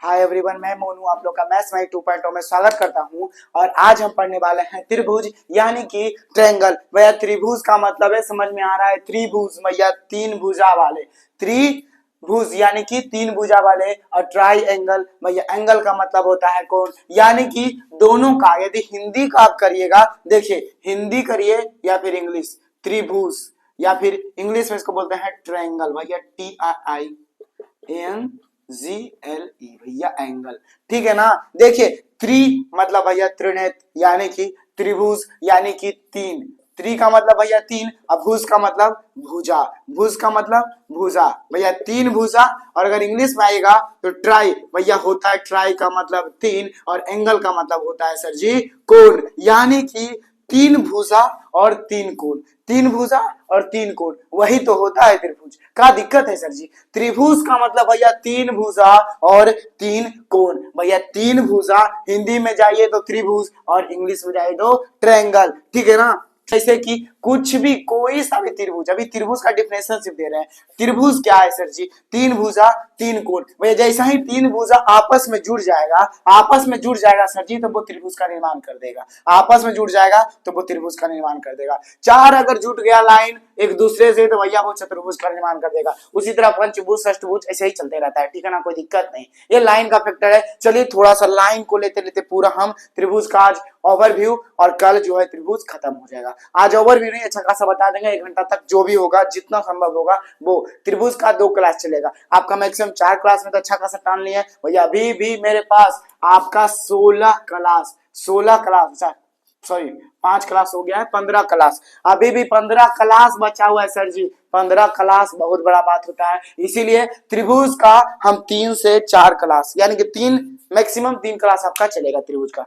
Hi everyone, मैं मोनू आप लोग का मैथ्स माई 2.0 में स्वागत करता हूं। और आज हम पढ़ने वाले हैं त्रिभुज यानी कि ट्रायंगल। भैया त्रिभुज का मतलब है, समझ में आ रहा है, त्रिभुज भैया तीन भुजा वाले, त्रिभुज यानी कि तीन भुजा वाले। और ट्राइंगल भैया एंगल का मतलब होता है कोण, यानी कि दोनों का। यदि हिंदी का आप करिएगा, देखिए हिंदी करिए या फिर इंग्लिश, त्रिभुज या फिर इंग्लिश में इसको बोलते हैं ट्रायंगल भैया, TRIANGLE भैया एंगल, ठीक है ना। देखिए त्रि मतलब भैया त्रिनेत्र यानी कि त्रिभुज यानी कि तीन, त्रि का मतलब भैया तीन, और भुज का मतलब भुजा, भुज का मतलब भुजा भैया तीन भुजा। और अगर इंग्लिश में आएगा तो ट्राई भैया होता है, ट्राई का मतलब तीन, और एंगल का मतलब होता है सर जी कोण, यानी कि तीन भुजा और तीन कोण, तीन भुजा और तीन कोण, वही तो होता है त्रिभुज। क्या दिक्कत है सर जी? त्रिभुज का मतलब भैया तीन भुजा और तीन कोण भैया, तीन भुजा हिंदी में जाइए तो त्रिभुज और इंग्लिश में जाइए तो ट्रायंगल, ठीक है ना। जैसे कि कुछ भी कोई सा भी त्रिभुज, अभी त्रिभुज का डिफिनेशन सिर्फ दे रहे हैं। त्रिभुज क्या है सर जी? तीन भुजा तीन कोण भैया, जैसा ही तीन भुजा आपस में जुड़ जाएगा, आपस में जुड़ जाएगा सर जी, तो वो त्रिभुज का निर्माण कर देगा। आपस में जुड़ जाएगा तो वो त्रिभुज का निर्माण कर देगा। चार अगर जुट गया लाइन एक दूसरे से, तो भैया वो चतुर्भुज का निर्माण कर देगा। उसी तरह पंचभुज षष्ठभुज ऐसे ही चलते रहता है, ठीक है ना, कोई दिक्कत नहीं। ये लाइन का फैक्टर है। चलिए थोड़ा सा लाइन को लेते लेते पूरा हम त्रिभुज का आज ओवरव्यू, और कल जो है त्रिभुज खत्म हो जाएगा। आज ओवरव्यू नहीं, अच्छा खासा बता देंगे, 1 घंटा तक जो भी होगा जितना संभव होगा वो। त्रिभुज का 2 क्लास चलेगा, आपका मैक्सिमम 4 क्लास में तो अच्छा खासा टान लिया है भैया। अभी भी मेरे पास आपका 16 क्लास सॉरी 5 क्लास हो गया है, 15 क्लास, अभी भी 15 क्लास बचा हुआ है सर जी। 15 क्लास बहुत बड़ा बात होता है, इसीलिए त्रिभुज का हम 3 से 4 क्लास यानी कि 3 मैक्सिमम 3 क्लास आपका चलेगा त्रिभुज का।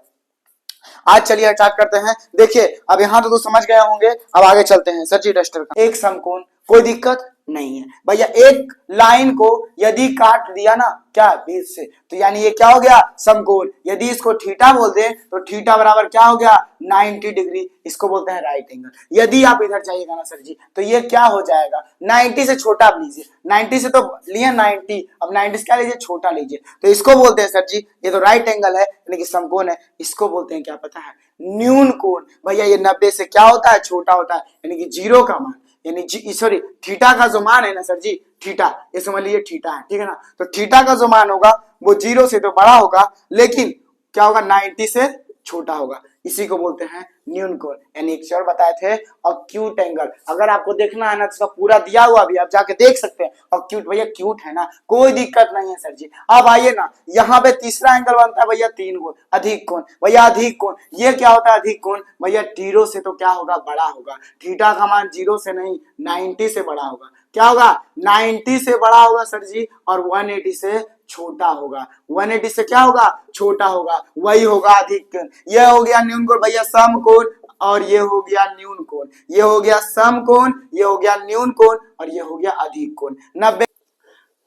आज चलिए स्टार्ट करते हैं। देखिए अब यहाँ तो समझ गए होंगे, अब आगे चलते हैं। सर जी डस्टर का एक समकोण, कोई दिक्कत नहीं है भैया। एक लाइन को यदि काट दिया ना क्या बीच से, तो यानी ये क्या हो गया? समकोण। यदि इसको थीटा बोल दे तो थीटा बराबर क्या हो गया? 90 डिग्री, इसको बोलते हैं राइट एंगल। यदि आप इधर जाइएगा ना सर जी, तो ये क्या हो जाएगा? 90 से छोटा आप लीजिए, 90 से तो लिए 90, अब 90 से क्या लीजिए? छोटा लीजिए, तो इसको बोलते हैं सर जी, ये तो राइट एंगल है यानी कि समकोण है, इसको बोलते हैं क्या पता है? न्यून कोण भैया। ये 90 से क्या होता है? छोटा होता है, यानी कि जीरो का मान, यानी सॉरी थीटा का जो मान है ना सर जी, थीटा, ये समझ लीजिए थीटा है, ठीक है ना। तो थीटा का जो मान होगा वो 0 से तो बड़ा होगा, लेकिन क्या होगा? 90 से छोटा होगा, इसी को बोलते हैं न्यून कोण। यानी एक और बताए थे अक्यूट एंगल। अगर आपको देखना है ना तो पूरा दिया हुआ भी आप जाके देख सकते हैं। अक्यूट भैया क्यूट है ना, कोई दिक्कत नहीं है सर जी। अब आइए ना, यहाँ पे तीसरा एंगल बनता है भैया 3 गुण अधिक कोण भैया। अधिक कोण ये क्या होता है? अधिक कोण भैया 0 से तो क्या होगा? बड़ा होगा। थीटा का मान 0 से नहीं 90 से बड़ा होगा। क्या होगा? 90 से बड़ा होगा सर जी, और 180 से छोटा होगा। 180 से क्या होगा? छोटा होगा, वही होगा अधिक कोण। ये हो गया न्यून कोण भैया, समकोण, और ये हो गया न्यून कोण। ये हो गया समकोण, ये हो गया न्यून कोण, और ये हो गया अधिक कोण। 90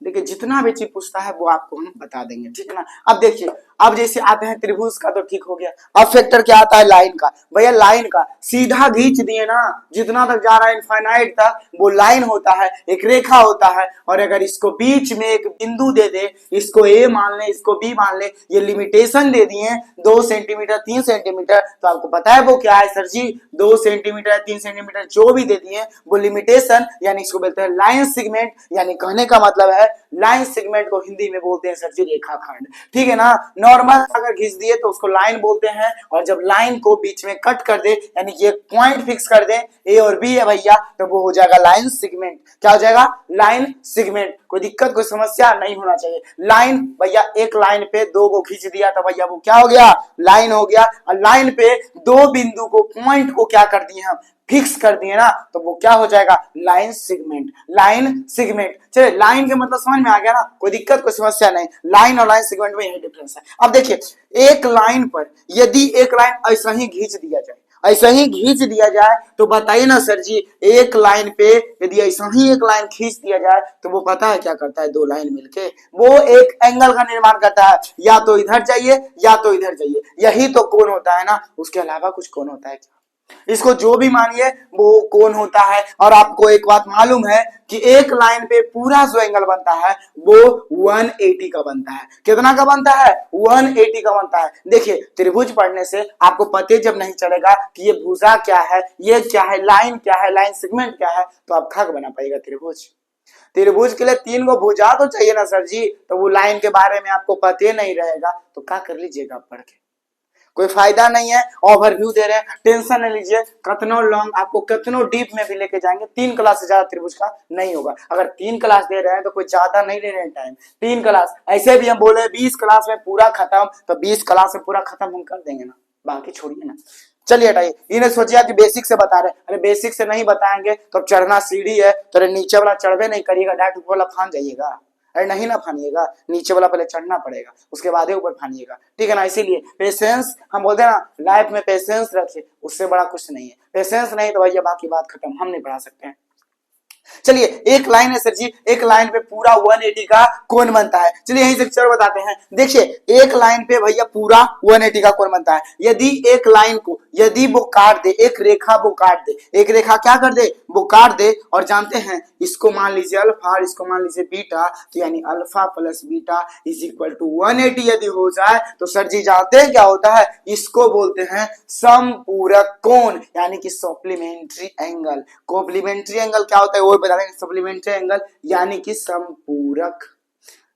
देखिए जितना भी चीज पूछता है वो आपको हम बता देंगे, ठीक है ना। अब देखिए, अब जैसे आते हैं त्रिभुज का तो ठीक हो गया। अब फैक्टर क्या आता है? लाइन का भैया। लाइन का सीधा खींच दिए ना, जितना तक जा रहा है इनफाइनाइट तक, वो लाइन होता है, एक रेखा होता है। और अगर इसको बीच में एक बिंदु दे दे, इसको ए मान ले, इसको बी मान ले, ये लिमिटेशन दे दिए 2 सेंटीमीटर 3 सेंटीमीटर, तो आपको पता है वो क्या है सर जी? 2 सेंटीमीटर 3 सेंटीमीटर जो भी दे दिए वो लिमिटेशन, यानी इसको बोलते हैं लाइन सेगमेंट। यानी कहने का मतलब है लाइन सेगमेंट को हिंदी में बोलते हैं सर जी रेखाखंड, ठीक है ना। नॉर्मल अगर खींच दिए तो उसको लाइन बोलते हैं, और जब लाइन को बीच में कट कर दे यानी कि एक पॉइंट फिक्स कर दे, ए और बी है भैया, तो वो हो जाएगा लाइन सेगमेंट। क्या हो जाएगा? Line segment. कोई दिक्कत कोई समस्या नहीं होना चाहिए। लाइन भैया, एक लाइन पे 2 को खींच दिया तो भैया वो क्या हो गया? लाइन हो गया। और लाइन पे 2 बिंदु को, पॉइंट को क्या कर दिए हम? फिक्स कर दिए ना, तो वो क्या हो जाएगा? Line segment. Line segment. चलिए लाइन के मतलब समझ में आ गया ना, कोई दिक्कत कोई समस्या नहीं। लाइन और लाइन सेगमेंट में यही डिफरेंस है। अब देखिए एक लाइन पर यदि एक लाइन ऐसा ही खींच दिया जाए, ऐसा ही खींच दिया जाए, तो बताइए ना सर जी, एक लाइन पे यदि ऐसा ही एक लाइन खींच दिया जाए तो वो पता है क्या करता है? 2 लाइन मिलके वो एक एंगल का निर्माण करता है। या तो इधर जाइए या तो इधर जाइए, यही तो कोण होता है ना, उसके अलावा कुछ कोण होता है क्या? इसको जो भी मानिए वो कोण होता है। और आपको एक बात मालूम है कि एक लाइन पे पूरा जो एंगल बनता है वो 180 का बनता है। कितना का बनता है? 180 का बनता है। देखिए त्रिभुज पढ़ने से आपको पते जब नहीं चलेगा कि ये भुजा क्या है, ये क्या है, लाइन क्या है, लाइन सेगमेंट क्या है, तो आप खा बना पाएगा त्रिभुज। त्रिभुज के लिए 3 को भुजा तो चाहिए ना सर जी, तो वो लाइन के बारे में आपको पता नहीं रहेगा तो क्या कर लीजिएगा पढ़ के, कोई फायदा नहीं है। ओवरव्यू दे रहे हैं, टेंशन नहीं लीजिए, कितनों लॉन्ग आपको कितनों डीप में भी लेके जाएंगे, 3 क्लास से ज्यादा त्रिभुज का नहीं होगा। अगर 3 क्लास दे रहे हैं तो कोई ज्यादा नहीं ले रहे हैं टाइम, 3 क्लास। ऐसे भी हम बोले 20 क्लास में पूरा खत्म, तो 20 क्लास में पूरा खत्म हम कर देंगे ना, बाकी छोड़िए ना। चलिए हटाइए, इन्हें सोचिए कि बेसिक से बता रहे, अरे बेसिक से नहीं बताएंगे तो चढ़ना सीढ़ी है, तो अरे नीचे वाला चढ़वे नहीं करिएगा, डायरेक्ट ऊपर वाला फान जाइएगा। अरे नहीं ना फानिएगा, नीचे वाला पहले चढ़ना पड़ेगा, उसके बाद ही ऊपर फानिएगा, ठीक है ना। इसीलिए पेशेंस, हम बोलते हैं ना लाइफ में पेशेंस रखिए, उससे बड़ा कुछ नहीं है। पेशेंस नहीं तो भैया बाकी बात खत्म, हम नहीं पढ़ा सकते हैं। चलिए एक लाइन है सर जी, एक लाइन पे पूरा 180 का कोण बनता है। चलिए यहीं से चलो बताते हैं। देखिए एक लाइन पे भैया पूरा 180 का कोण बनता है। यदि एक लाइन को यदि वो काट दे, एक रेखा वो काट दे, एक रेखा क्या कर दे, वो काट दे, और जानते हैं इसको मान लीजिए अल्फा और इसको मान लीजिए बीटा, तो यानी alpha plus beta is equal to 180 यदि हो जाए तो सर जी जानते हैं क्या होता है, इसको बोलते हैं समपूरक कोण, यानी कि सप्लीमेंट्री एंगल। कॉम्प्लीमेंट्री एंगल क्या होता है वो बता देंगे, सप्लीमेंट्री एंगल यानी कि समपूरक।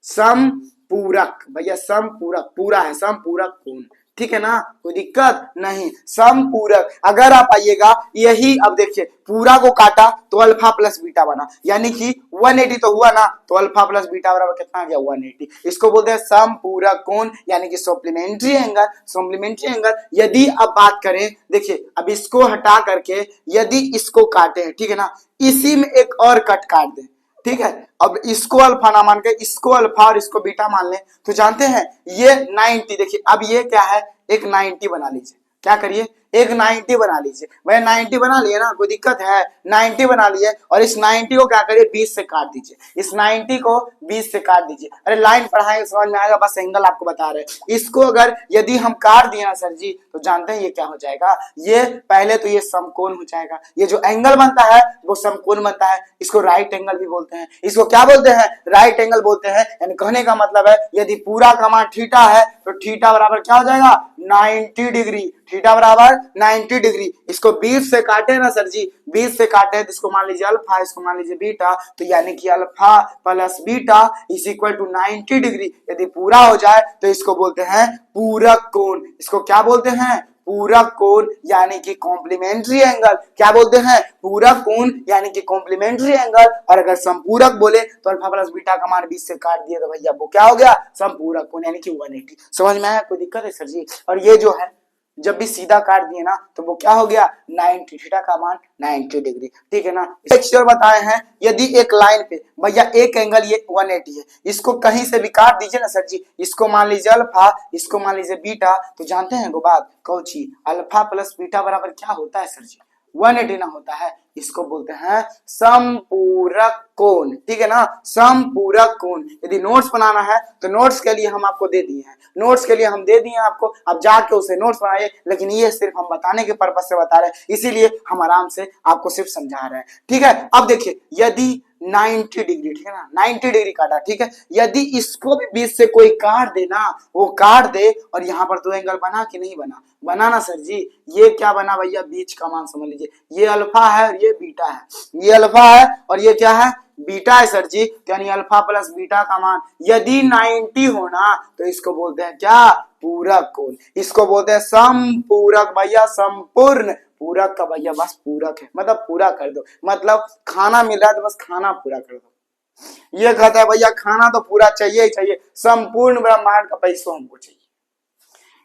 समपूरक भैया, समपूरक, पूरा है समपूरक कोण, ठीक है ना, कोई दिक्कत नहीं। समपूरक, अगर आप आइएगा यही, अब देखिए पूरा को काटा तो अल्फा प्लस बीटा बना, यानी कि 180 तो हुआ ना, तो अल्फा प्लस बीटा बराबर कितना आ गया 180। इसको बोलते हैं समपूरक कोण यानी कि सप्लीमेंट्री एंगल। सप्लीमेंट्री एंगल यदि अब बात करें, देखिए अब इसको हटा करके यदि इसको काटे हैं, ठीक है ना, इसी में एक और कट काट दें, ठीक है। अब इसको अल्फा ना मान के इसको अल्फा और इसको बीटा मान ले, तो जानते हैं ये 90, देखिए अब ये क्या है, एक 90 बना लीजिए, क्या करिए एक 90 बना लीजिए। मैं 90 बना लिए ना, कोई दिक्कत है, 90 बना लिए, और इस 90 को क्या करिए 20 से काट दीजिए, इस 90 को 20 से काट दीजिए। अरे लाइन पढ़ाएंगे समझ में आएगा, बस एंगल आपको बता रहे हैं। इसको अगर यदि हम काट दिए ना सर जी, तो जानते हैं ये क्या हो जाएगा, ये पहले तो ये समकोण हो जाएगा, ये जो एंगल बनता है वो समकोण बनता है। इसको राइट एंगल भी बोलते हैं, इसको क्या बोलते हैं, राइट एंगल बोलते हैं। यानी कहने का मतलब है यदि पूरा का मान थीटा है तो थीटा बराबर क्या हो जाएगा 90 डिग्री, थीटा बराबर 90 डिग्री। इसको 20 से काटे ना सर जी, 20 से काटे तो इसको मान लीजिए अल्फा, इसको मान लीजिए बीटा, तो यानी कि alpha plus beta is equal to 90 degree. यदि पूरा हो जाए तो इसको बोलते हैं पूरक कोण। इसको क्या बोलते हैं, पूरक कोण यानी कि कॉम्प्लीमेंट्री एंगल। क्या बोलते हैं, पूरक कोण यानी कि कॉम्प्लीमेंट्री एंगल। और अगर संपूरक बोले तो अल्फा प्लस बीटा का मान 20 से काट दिए तो भैया वो क्या हो गया, संपूरक कोण यानी कि 180। समझ में आया, कोई दिक्कत है सर जी। और ये जो है जब भी सीधा काट दिए ना तो वो क्या हो गया 90, थीटा का मान 90 डिग्री, ठीक है ना। टेक्सचर बताए हैं, यदि एक लाइन पे भैया एक एंगल ये 180 है, इसको कहीं से भी काट दीजिए ना सर जी, इसको मान लीजिए अल्फा, इसको मान लीजिए बीटा, तो जानते हैं वो बात कौची, अल्फा प्लस बीटा बराबर क्या होता है सर जी, 180 ना होता है। इसको बोलते हैं समपूरक कोण, ठीक है ना, समपूरक कोण। यदि नोट्स बनाना है तो नोट्स के लिए हम आपको दे दिए हैं, नोट्स के लिए हम दे दिए आपको, अब जाके उसे नोट्स बनाइए। लेकिन ये सिर्फ हम बताने के पर्पज से बता रहे हैं, इसीलिए हम आराम से आपको सिर्फ समझा रहे हैं, ठीक है। अब देखिए यदि 90 डिग्री, ठीक है ना, 90 डिग्री काटा, ठीक है, यदि इसको भी 20 से कोई काट दे ना, वो काट दे, और यहाँ पर तो एंगल बना कि नहीं बना, बना ना सर जी। ये क्या बना भैया, बीच का मान समझ लीजिए, ये अल्फा है और ये बीटा है, ये अल्फा है और ये क्या है, बीटा है सर जी। यानी अल्फा प्लस बीटा का मान यदि 90 होना तो इसको बोलते हैं क्या, पूरक कोण। इसको बोलते हैं समपूरक भैया, संपूर्ण पूरक का भैया बस पूरक है, मतलब पूरा कर दो, मतलब खाना मिल रहा है तो बस खाना पूरा कर दो। ये कहता है भैया खाना तो पूरा चाहिए ही चाहिए, संपूर्ण ब्रह्मांड का पैसा हमको चाहिए।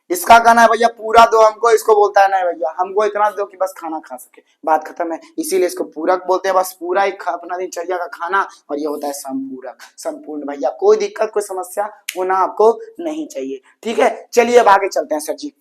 इसका कहना है भैया पूरा दो हमको, इसको बोलता है नहीं भैया हमको इतना दो कि बस खाना खा सके, बात खत्म है। इसीलिए इसको पूरक बोलते हैं, बस पूरा ही अपना दिनचर्या का खाना, और ये होता है संपूरक, संपूर्ण भैया। कोई दिक्कत कोई समस्या होना आपको नहीं चाहिए, ठीक है। चलिए अब आगे चलते हैं सर जी।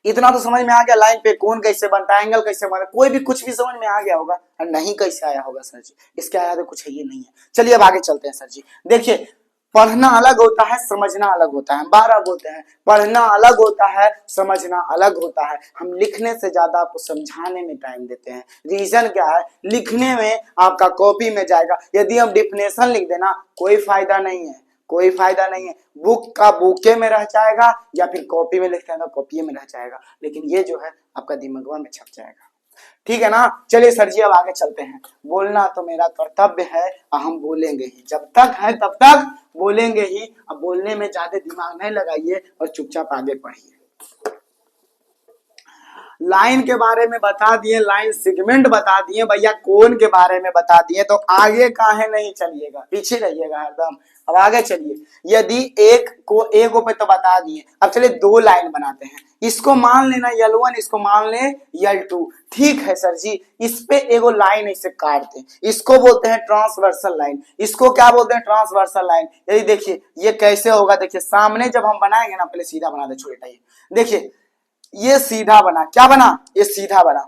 इतना तो समझ में आ गया लाइन पे कोण कैसे बनता है, एंगल कैसे बनता है, कोई भी कुछ भी समझ में आ गया होगा, और नहीं कैसे आया होगा सर जी, इसके आया तो कुछ है ये नहीं है। चलिए अब आगे चलते हैं सर जी। देखिए पढ़ना अलग होता है, समझना अलग होता है। बार बार बोलते हैं, पढ़ना अलग होता है, समझना अलग होता है। हम लिखने से ज्यादा आपको समझाने में टाइम देते हैं। रीजन क्या है, लिखने में आपका कॉपी में जाएगा, यदि हम डिफिनेशन लिख देना कोई फायदा नहीं है, कोई फायदा नहीं है। बुक का बुके में रह जाएगा या फिर कॉपी में लिखते हैं तो कॉपी में रह जाएगा, लेकिन ये जो है आपका दिमाग में छप जाएगा। ठीक है ना। चलिए सर जी अब आगे चलते हैं। बोलना तो मेरा कर्तव्य है और हम बोलेंगे ही, जब तक है तब तक बोलेंगे ही। अब बोलने में ज्यादा दिमाग नहीं लगाइए और चुपचाप आगे पढ़िए। लाइन के बारे में बता दिए, लाइन सेगमेंट बता दिए भैया, कोण के बारे में बता दिए, तो आगे काहे नहीं चलिएगा, पीछे रहिएगा हरदम। अब आगे चलिए, यदि एक को पे तो बता दिए, अब चलिए दो लाइन बनाते हैं। इसको मान लेना L1, इसको मान ले L2। ठीक है सर जी, इस पे एगो लाइन ऐसे काट दें, इसको बोलते हैं ट्रांसवर्सल लाइन। इसको क्या बोलते हैं, ट्रांसवर्सल लाइन। यदि देखिए ये कैसे होगा, देखिए सामने जब हम बनाएंगे ना, पहले सीधा बना दे छोटा ही, देखिए ये सीधा बना, क्या बना, ये सीधा बना,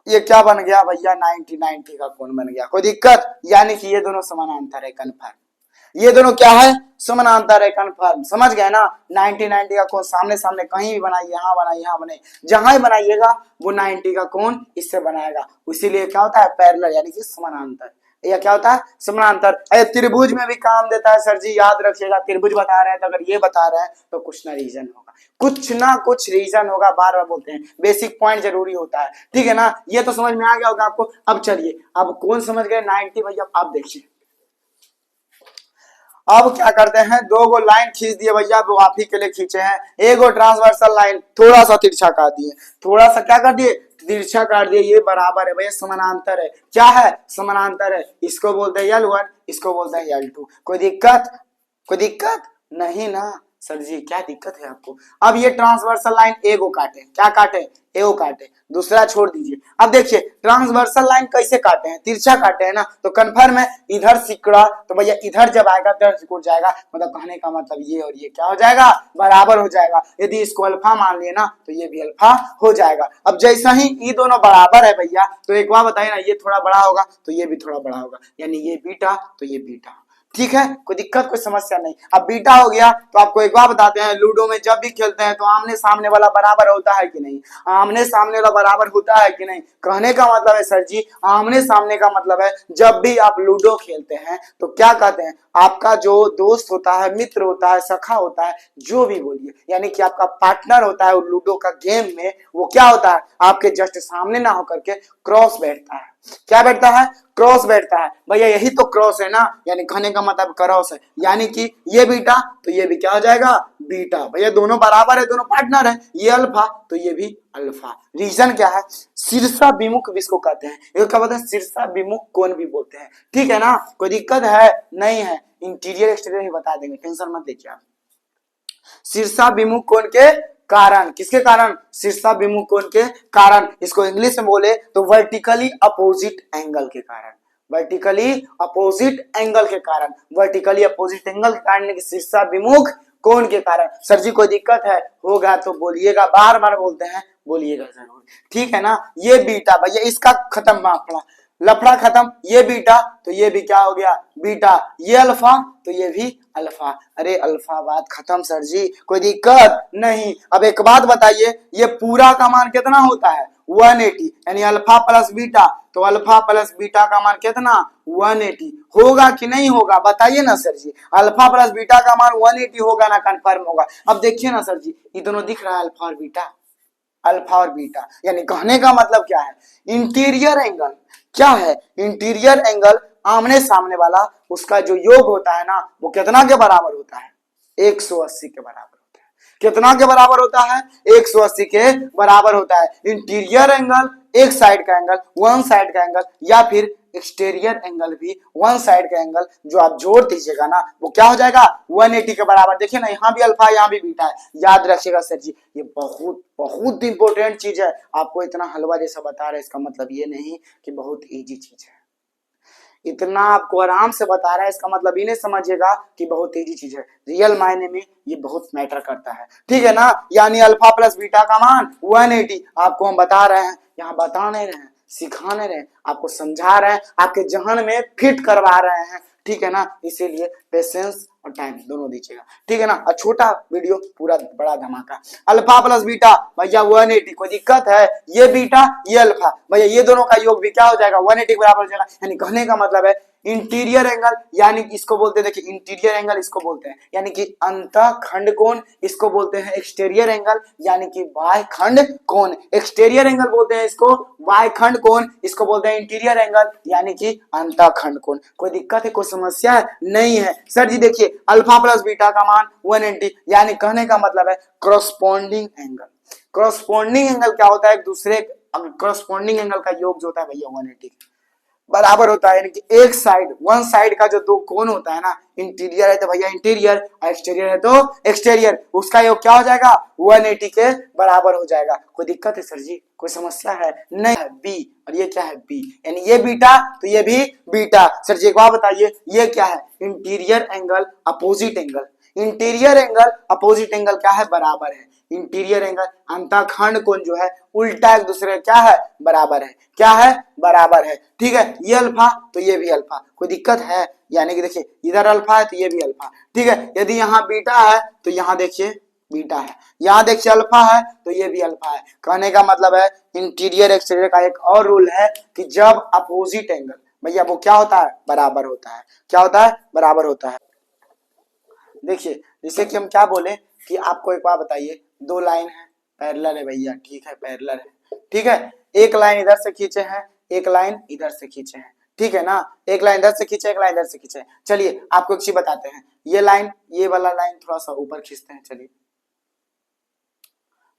ये क्या बन गया भैया, 90-90 का कोण बन गया। कोई दिक्कत, यानी कि ये दोनों समानांतर है, कन्फर्म। ये दोनों क्या है, समानांतर है, कन्फर्म। समझ गए ना। 90-90 का कोण सामने सामने कहीं भी बनाइए, यहाँ बनाइए, यहाँ बनाइए, जहां ही बनाइएगा वो 90 का कोण इससे बनाएगा। इसीलिए क्या होता है, पैरेलल, यानी कि समानांतर। यह क्या होता है, समानांतर। त्रिभुज में भी काम देता है सर जी, याद रखिएगा। त्रिभुज बता रहे हैं तो अगर ये बता रहे हैं तो कुछ ना रीजन होगा, कुछ ना कुछ रीजन होगा। बार बार बोलते हैं, बेसिक पॉइंट जरूरी होता है। ठीक है ना, ये तो समझ में आ गया होगा आपको। अब चलिए, अब कौन समझ गए 90 भैया, आप देखिए। अब क्या करते हैं, दो गो लाइन खींच दिए भैया, वो आप ही के लिए खींचे हैं। एक गो ट्रांसवर्सल लाइन, थोड़ा सा तिरछा काट दिए, थोड़ा सा क्या कर दिए, तिरछा काट दिए। ये बराबर है भैया, समानांतर है। क्या है, समानांतर है। इसको बोलते हैं L1, इसको बोलते हैं L2। कोई दिक्कत, कोई दिक्कत नहीं ना सर जी, क्या दिक्कत है आपको। अब ये ट्रांसवर्सल लाइन एगो काटे, क्या काटे, एगो काटे, दूसरा छोड़ दीजिए। अब देखिए ट्रांसवर्सल लाइन कैसे काटे हैं, तिरछा काटे हैं ना, तो कन्फर्म है इधर सिकड़ा तो भैया इधर जब आएगा तो सिकुड़ जाएगा। मतलब कहने का मतलब ये और ये क्या हो जाएगा, बराबर हो जाएगा। यदि इसको अल्फा मान लिए ना तो ये भी अल्फा हो जाएगा। अब जैसा ही ये दोनों बराबर है भैया, तो एक बार बताइए ना, ये थोड़ा बड़ा होगा तो ये भी थोड़ा बड़ा होगा, यानी ये बीटा तो ये बीटा। ठीक है, कोई दिक्कत, कोई समस्या नहीं। अब बीटा हो गया तो आपको एक बार बताते हैं, लूडो में जब भी खेलते हैं तो आमने सामने वाला बराबर होता है कि नहीं, आमने सामने वाला बराबर होता है कि नहीं। कहने का मतलब है सर जी, आमने सामने का मतलब है जब भी आप लूडो खेलते हैं तो क्या कहते हैं, आपका जो दोस्त होता है, मित्र होता है, सखा होता है, जो भी बोलिए, यानी कि आपका पार्टनर होता है लूडो का गेम में, वो क्या होता है, आपके जस्ट सामने ना होकर के क्रॉस बैठता है। क्या बैठता है, क्रॉस बैठता है भैया, यही तो क्रॉस है ना, यानी कहने का मतलब क्रॉस है, यानी कि ये बीटा तो ये भी क्या हो जाएगा, बीटा। भैया दोनों बराबर है, दोनों पार्टनर है, ये अल्फा तो ये भी अल्फा। रीजन क्या है, शीर्षा विमुख इसको कहते हैं, ये क्या बोलते हैं, शीर्षा विमुख कोण भी बोलते हैं। ठीक है ना, कोई दिक्कत है नहीं है, इंटीरियर एक्सटीरियर ही बता देंगे, टेंशन मत लीजिए आप। शीर्षा विमुख कोण के कारण, किसके कारण, शीर्षा विमुख कोण के कारण। इसको इंग्लिश में बोले तो वर्टिकली अपोजिट एंगल के कारण, वर्टिकली अपोजिट एंगल के कारण, वर्टिकली अपोजिट एंगल के कारण, शीर्षा विमुख कोण के कारण। सर जी कोई दिक्कत है, होगा तो बोलिएगा, बार बार बोलते हैं, बोलिएगा जरूर। ठीक है ना, ये बीटा भैया, इसका खत्म मामला, लफड़ा खत्म। ये बीटा तो ये भी क्या हो गया, बीटा। ये अल्फा तो ये भी अल्फा। अरे अल्फा बात खत्म सर जी, कोई दिक्कत नहीं। अब एक बात बताइए, ये पूरा का मान कितना होता है, 180, यानी अल्फा प्लस बीटा, तो अल्फा प्लस बीटा का मान कितना, 180 होगा कि नहीं होगा, बताइए ना सर जी। अल्फा प्लस बीटा का मान 180 होगा ना, कंफर्म होगा। अब देखिए ना सर जी, ये दोनों दिख रहा है, अल्फा और बीटा, अल्फा और बीटा, यानी कहने का मतलब क्या है, इंटीरियर एंगल क्या है, इंटीरियर एंगल आमने सामने वाला, उसका जो योग होता है ना, वो कितना के बराबर होता है, 180 के बराबर होता है। कितना के बराबर होता है, 180 के बराबर होता है। इंटीरियर एंगल एक साइड का एंगल, वन साइड का एंगल, या फिर एक्सटीरियर एंगल भी वन साइड का एंगल, जो आप जोड़ दीजिएगा ना, वो क्या हो जाएगा, 180 के बराबर। देखिए ना, यहाँ भी अल्फा यहाँ भी बीटा है, याद रखिएगा सर जी, ये बहुत बहुत इंपॉर्टेंट चीज है। आपको इतना हलवा जैसा बता रहे हैं, इसका मतलब ये नहीं कि बहुत इजी चीज है। इतना आपको आराम से बता रहा है, इसका मतलब ये नहीं समझिएगा कि बहुत तेजी चीज है, रियल मायने में ये बहुत मैटर करता है। ठीक है ना, यानी अल्फा प्लस बीटा का मान 180 आपको हम बता रहे हैं, यहाँ बता नहीं रहे हैं, सिखा नहीं रहे हैं, आपको समझा रहे हैं, आपके जहन में फिट करवा रहे हैं। ठीक है ना, इसीलिए पेशेंस और टाइम दोनों दीजिएगा, ठीक है ना। और छोटा वीडियो पूरा बड़ा धमाका। अल्फा प्लस बीटा भैया 180, कोई दिक्कत है, ये बीटा ये अल्फा भैया ये दोनों का योग भी क्या हो जाएगा 180 के बराबर हो जाएगा। यानी कहने का मतलब है इंटीरियर एंगल, यानी इसको बोलते हैं, देखिए इंटीरियर एंगल इसको बोलते हैं यानी कि अंतःखंड कोण, इसको बोलते हैं एक्सटीरियर एंगल यानी कि बाह्यखंड कोण। एक्सटीरियर एंगल बोलते हैं इसको, बाह्यखंड कोण इसको बोलते हैं इंटीरियर एंगल यानी कि अंतःखंड कोण। कोई दिक्कत है, कोई समस्या है? नहीं है सर जी। देखिए अल्फा प्लस बीटा का मान 180, यानी कहने का मतलब है क्रॉसपोंडिंग एंगल। क्रॉसपोंडिंग एंगल क्या होता है? एक दूसरे क्रॉसपोंडिंग एंगल का योग जो होता है भैया 180 बराबर होता है, यानी कि एक साइड वन साइड का जो दो कोण होता है ना, इंटीरियर है तो भैया इंटीरियर और एक्सटीरियर है तो एक्सटीरियर, उसका योग क्या हो जाएगा 180 के बराबर हो जाएगा। कोई दिक्कत है सर जी, कोई समस्या है? नहीं है। बी और ये क्या है बी, यानी ये बीटा तो ये भी बीटा। सर जी एक बात बताइए, ये क्या है? Interior angle opposite angle. Interior angle opposite angle क्या है? बराबर है। इंटीरियर एंगल अंतःखंड कोण जो है उल्टा एक दूसरे क्या है? बराबर है। क्या है? बराबर है। ठीक है, ये अल्फा तो ये भी अल्फा, कोई दिक्कत है? यानी कि देखिए इधर अल्फा है तो ये भी अल्फा, ठीक है। यदि यहाँ बीटा है तो यहाँ देखिए बीटा है, यहाँ देखिए अल्फा है तो ये भी अल्फा है। कहने का मतलब है इंटीरियर एक्सटीरियर का एक और रूल है कि जब अपोजिट एंगल भैया वो क्या होता है? बराबर होता है। क्या होता है? बराबर होता है। देखिए जैसे कि हम क्या बोले कि आपको एक बात बताइए, दो लाइन है पैरेलल है भैया, ठीक है पैरेलल है, ठीक है। एक लाइन इधर से खींचे हैं, एक लाइन इधर से खींचे हैं, ठीक है ना। एक लाइन इधर से खींचे, एक लाइन इधर से खींचे। चलिए आपको एक चीज बताते हैं, ये लाइन ये वाला लाइन थोड़ा सा ऊपर खींचते हैं, चलिए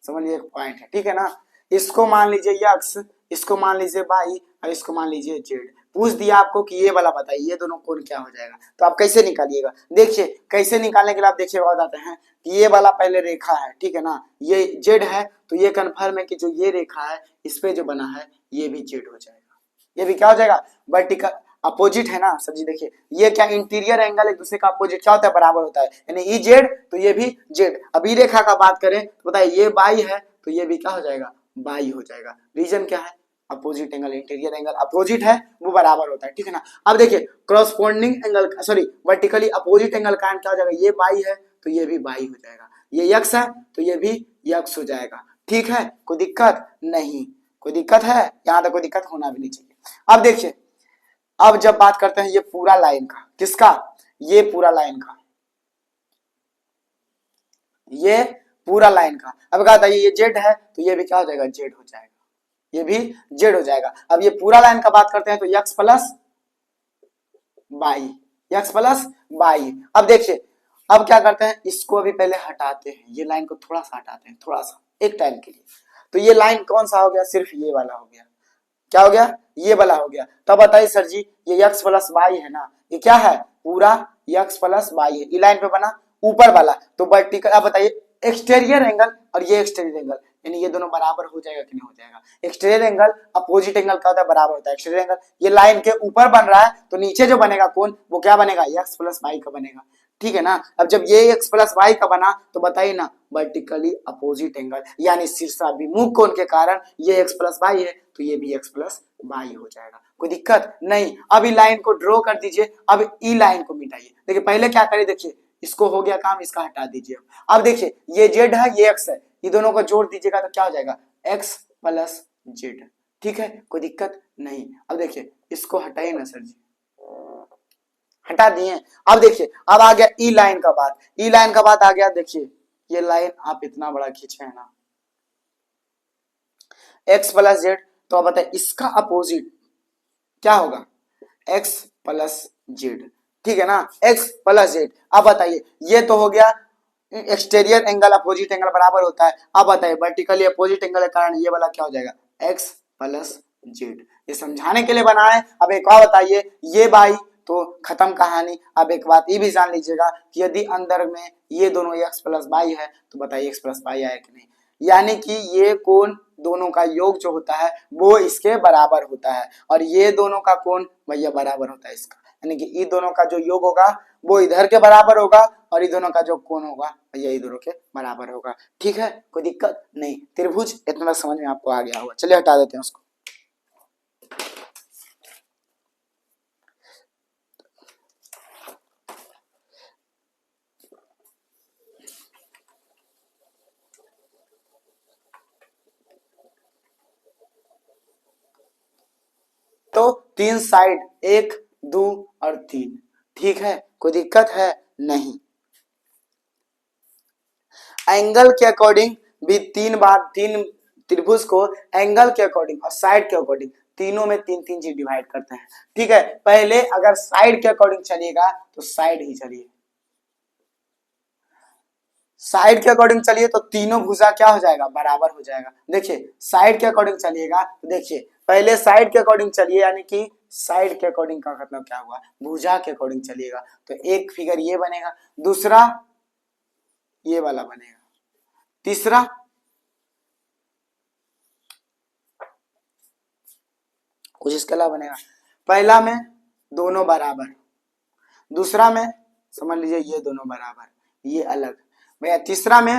समझिए एक पॉइंट है, ठीक है ना। इसको मान लीजिए यक्स, इसको मान लीजिए वाई और इसको मान लीजिए जेड। पूछ दिया आपको कि ये वाला बताइए ये दोनों कोण क्या हो जाएगा, तो आप कैसे निकालिएगा? देखिए कैसे निकालने के लिए आप देखिए बताते हैं कि ये वाला पहले रेखा है, ठीक है ना, ये जेड है तो ये कन्फर्म है कि जो ये रेखा है इस पे जो बना है ये भी जेड हो जाएगा। ये भी क्या हो जाएगा? वर्टिकल अपोजिट है ना सर जी। देखिए ये क्या इंटीरियर एंगल एक दूसरे का अपोजिट क्या होता है? बराबर होता है, यानी ई जेड तो ये भी जेड। अब ई रेखा का बात करें तो बताइए ये बाई है तो ये भी क्या हो जाएगा? बाई हो जाएगा। रीजन क्या है? Opposite angle, interior angle opposite है वो बराबर होता है, ठीक है ना। अब देखिए corresponding angle sorry vertically opposite angle का क्या हो जाएगा? ये बाई है तो ये भी बाई हो जाएगा, ये यक्स है तो ये भी यक्स हो जाएगा, ठीक है। कोई दिक्कत नहीं, कोई दिक्कत है? यहाँ तक कोई दिक्कत होना भी नहीं चाहिए। अब देखिए अब जब बात करते हैं ये पूरा लाइन का, किसका? ये पूरा लाइन का, ये पूरा लाइन का। अब कहा था ये जेड है तो ये भी क्या हो जाएगा? जेड हो जाएगा, ये भी जेड हो जाएगा। अब ये पूरा लाइन का बात करते हैं तो x plus by, x plus by. अब देखिए अब क्या करते हैं, इसको अभी पहले हटाते हैं, ये लाइन को थोड़ा सा हटाते हैं, थोड़ा सा एक टाइम के लिए। तो ये लाइन कौन सा हो गया? सिर्फ ये वाला हो गया। क्या हो गया? ये वाला हो गया। तब बताइए सर जी ये यक्स प्लस वाई है ना, ये क्या है? पूरा यक्स प्लस वाई है। ये लाइन पे बना ऊपर वाला तो वर्टिकल। अब बताइए एक्सटीरियर एंगल और ये एक्सटीरियर एंगल, यानी ये दोनों बराबर हो जाएगा कि नहीं हो जाएगा? एक्सटीरियर एंगल अपोजिट एंगल का होता है, बराबर होता है। एक्सटीरियर एंगल ये लाइन के ऊपर बन रहा है तो नीचे जो बनेगा कोण वो क्या बनेगा? यक्स प्लस वाई का बनेगा, ठीक है ना। अब जब ये एक्स प्लस वाई का बना तो बताइए ना वर्टिकली अपोजिट एंगल यानी शीर्षाभिमुख कोण के कारण ये एक्स प्लस वाई है तो ये भी एक्स प्लस वाई हो जाएगा। कोई दिक्कत नहीं। अब ई लाइन को ड्रॉ कर दीजिए, अब ई लाइन को मिटाइए। देखिए पहले क्या करें, देखिए इसको हो गया काम, इसका हटा दीजिए। अब देखिए ये जेड है ये एक्स है, ये दोनों को जोड़ दीजिएगा तो क्या हो जाएगा? एक्स प्लस जेड, ठीक है। कोई दिक्कत नहीं। अब देखिए इसको हटाइए ना सर जी, हटा दिए। अब देखिए अब आ गया ई लाइन का बात, ई लाइन का बात आ गया। देखिए ये लाइन आप इतना बड़ा खींचे है ना एक्स प्लस जेड, तो अब बताइए इसका अपोजिट क्या होगा? एक्स प्लस जेड, ठीक है ना, एक्स प्लस जेड। अब बताइए ये तो हो गया एक्सटीरियर एंगल अपोजिट एंगल बराबर होता है। अब बताइए वर्टिकली अपोजिट एंगल के कारण ये वाला क्या हो जाएगा? X plus Z. ये समझाने के लिए बना है। अब एक और बताइए ये बाई तो खत्म कहानी। अब एक बात ये भी जान लीजिएगा कि यदि अंदर में ये दोनों एक्स प्लस बाई है तो बताइए एक्स प्लस बाई आया कि नहीं, यानी कि ये कोण दोनों का योग जो होता है वो इसके बराबर होता है और ये दोनों का कोण भैया बराबर होता है इसका, यानी कि ये दोनों का जो योग होगा वो इधर के बराबर होगा और ये दोनों का जो कोण होगा भैया ये दोनों के बराबर होगा, ठीक है। कोई दिक्कत नहीं। त्रिभुज इतना समझ में आपको आ गया होगा। चलिए हटा देते हैं उसको। तीन साइड, 1, 2 और 3। ठीक है, कोई दिक्कत है नहीं। एंगल के अकॉर्डिंग भी तीन त्रिभुज को एंगल के अकॉर्डिंग और साइड के अकॉर्डिंग तीनों में तीन तीन चीज डिवाइड करते हैं। ठीक है, पहले अगर साइड के अकॉर्डिंग चलिएगा तो साइड ही चलिए, साइड के अकॉर्डिंग चलिए तो तीनों भुजा क्या हो जाएगा, बराबर हो जाएगा। देखिए साइड के अकॉर्डिंग चलिएगा तो देखिए पहले साइड के अकॉर्डिंग चलिए, यानी कि साइड के अकॉर्डिंग का मतलब क्या हुआ, भुजा के अकॉर्डिंग चलिएगा तो एक फिगर ये बनेगा, दूसरा ये वाला बनेगा, तीसरा कुछ इसके अलावा बनेगा। पहला में दोनों बराबर, दूसरा में समझ लीजिए ये दोनों बराबर, ये अलग भैया, तीसरा में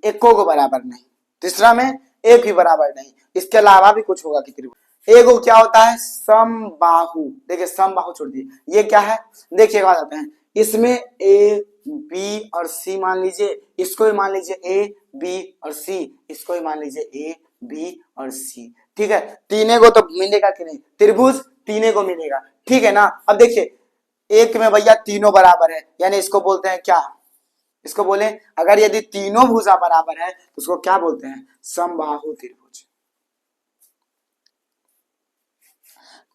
एको को बराबर नहीं, तीसरा में एक भी बराबर नहीं, इसके अलावा भी कुछ होगा कि त्रिभुज। एगो क्या होता है, समबाहु। देखिए समबाहु छोड़ दिए, ये क्या है, देखिए क्या जाते हैं इसमें ए बी और सी मान लीजिए, इसको भी मान लीजिए ए बी और सी, इसको भी मान लीजिए ए बी और सी। ठीक है, तीने को तो मिलेगा कि नहीं, त्रिभुज तीने को मिलेगा। ठीक है ना, अब देखिए एक में भैया तीनों बराबर है, यानी इसको बोलते हैं क्या, इसको बोले अगर यदि तीनों भुजा बराबर है तो उसको क्या बोलते हैं, समबाहु त्रिभुज।